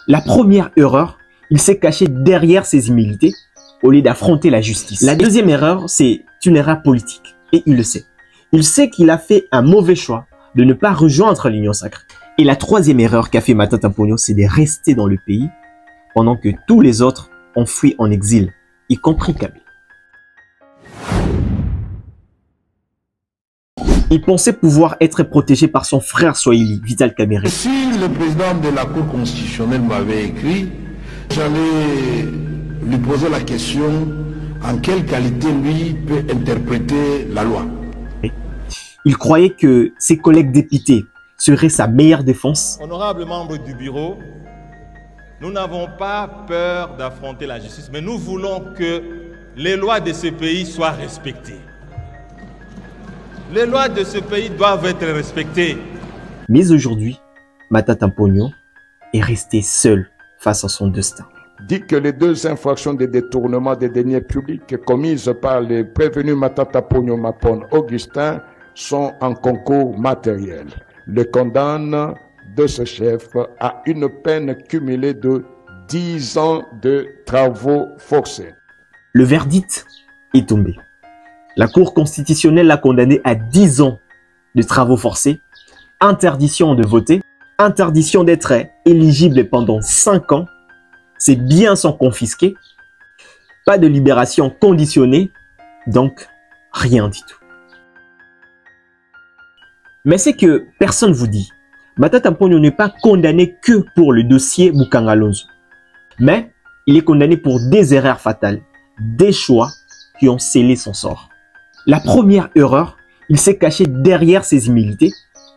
La première erreur, il s'est caché derrière ses humilités au lieu d'affronter la justice. La deuxième erreur, c'est une erreur politique et il le sait. Il sait qu'il a fait un mauvais choix de ne pas rejoindre l'Union sacrée. Et la troisième erreur qu'a fait Matata Ponyo, c'est de rester dans le pays pendant que tous les autres ont fui en exil, y compris Kabila. Il pensait pouvoir être protégé par son frère Swahili, Vital Kamerhe. Si le président de la Cour constitutionnelle m'avait écrit, j'allais lui poser la question en quelle qualité lui peut interpréter la loi. Il croyait que ses collègues députés seraient sa meilleure défense. Honorables membres du bureau, nous n'avons pas peur d'affronter la justice, mais nous voulons que les lois de ce pays soient respectées. Les lois de ce pays doivent être respectées. Mais aujourd'hui, Matata Ponyo est resté seul face à son destin. Dit que les deux infractions de détournement des deniers publics commises par les prévenus Matata Ponyo Mapon Augustin sont en concours matériel. Le condamne de ce chef à une peine cumulée de 10 ans de travaux forcés. Le verdict est tombé. La Cour constitutionnelle l'a condamné à 10 ans de travaux forcés, interdiction de voter, interdiction d'être éligible pendant 5 ans, ses biens sont confisqués, pas de libération conditionnée, donc rien du tout. Mais c'est que personne vous dit, Matata Ponyo n'est pas condamné que pour le dossier Boukangalonzo, mais il est condamné pour des erreurs fatales, des choix qui ont scellé son sort. La première erreur, il s'est caché derrière ses humilités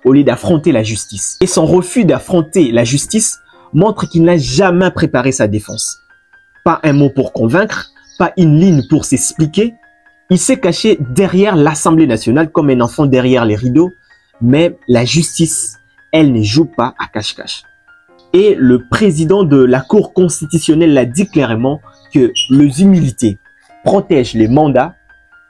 au lieu d'affronter la justice. Et son refus d'affronter la justice montre qu'il n'a jamais préparé sa défense. Pas un mot pour convaincre, pas une ligne pour s'expliquer. Il s'est caché derrière l'Assemblée nationale comme un enfant derrière les rideaux, mais la justice, elle ne joue pas à cache-cache. Et le président de la Cour constitutionnelle l'a dit clairement que les humilités protègent les mandats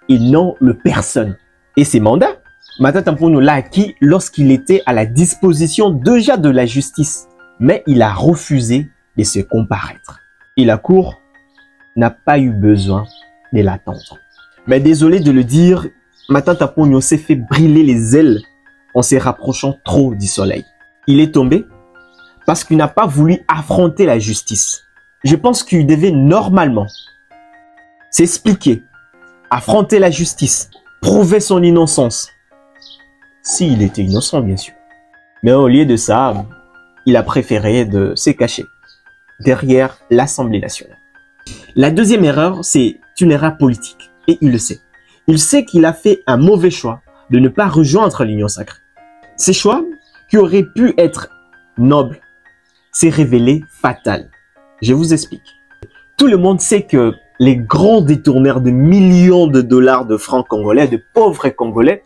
et non le personne. Et ces mandats, Matata Ponyo l'a acquis lorsqu'il était à la disposition déjà de la justice. Mais il a refusé de se comparaître. Et la Cour n'a pas eu besoin de l'attendre. Mais désolé de le dire, Matata Ponyo s'est fait brûler les ailes en se rapprochant trop du soleil. Il est tombé parce qu'il n'a pas voulu affronter la justice. Je pense qu'il devait normalement s'expliquer, affronter la justice, prouver son innocence. S'il était innocent, bien sûr. Mais au lieu de ça, il a préféré de se cacher derrière l'Assemblée nationale. La deuxième erreur, c'est une erreur politique. Et il le sait. Il sait qu'il a fait un mauvais choix de ne pas rejoindre l'Union sacrée. Ce choix, qui aurait pu être noble, s'est révélé fatal. Je vous explique. Tout le monde sait que les grands détourneurs de millions de dollars de francs congolais, de pauvres Congolais,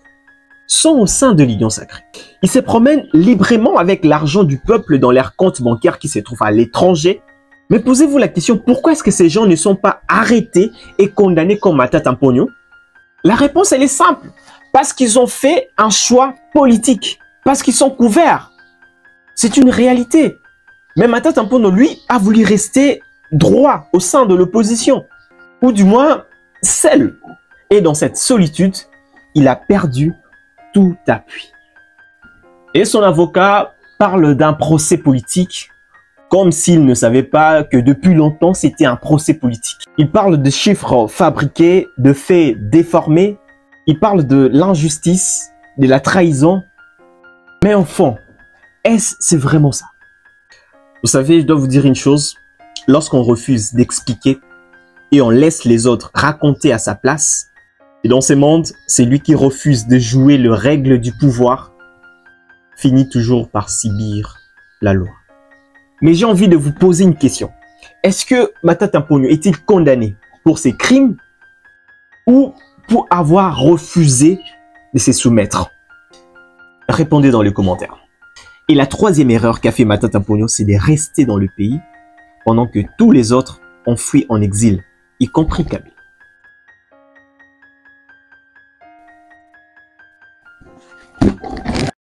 sont au sein de l'Union sacrée. Ils se promènent librement avec l'argent du peuple dans leurs comptes bancaires qui se trouvent à l'étranger. Mais posez-vous la question, pourquoi est-ce que ces gens ne sont pas arrêtés et condamnés comme Matata Ponyo? La réponse, elle est simple. Parce qu'ils ont fait un choix politique. Parce qu'ils sont couverts. C'est une réalité. Mais Matata Ponyo, lui, a voulu rester droit au sein de l'opposition. Ou du moins, seul. Et dans cette solitude, il a perdu tout appui. Et son avocat parle d'un procès politique comme s'il ne savait pas que depuis longtemps c'était un procès politique. Il parle de chiffres fabriqués, de faits déformés. Il parle de l'injustice, de la trahison. Mais au fond, c'est vraiment ça? Vous savez, je dois vous dire une chose. Lorsqu'on refuse d'expliquer et on laisse les autres raconter à sa place, et dans ce monde, c'est lui qui refuse de jouer les règles du pouvoir, finit toujours par subir la loi. Mais j'ai envie de vous poser une question. Est-ce que Matata Ponyo est-il condamné pour ses crimes ou pour avoir refusé de se soumettre? Répondez dans les commentaires. Et la troisième erreur qu'a fait Matata Ponyo, c'est de rester dans le pays pendant que tous les autres ont fui en exil, y compris Kabila.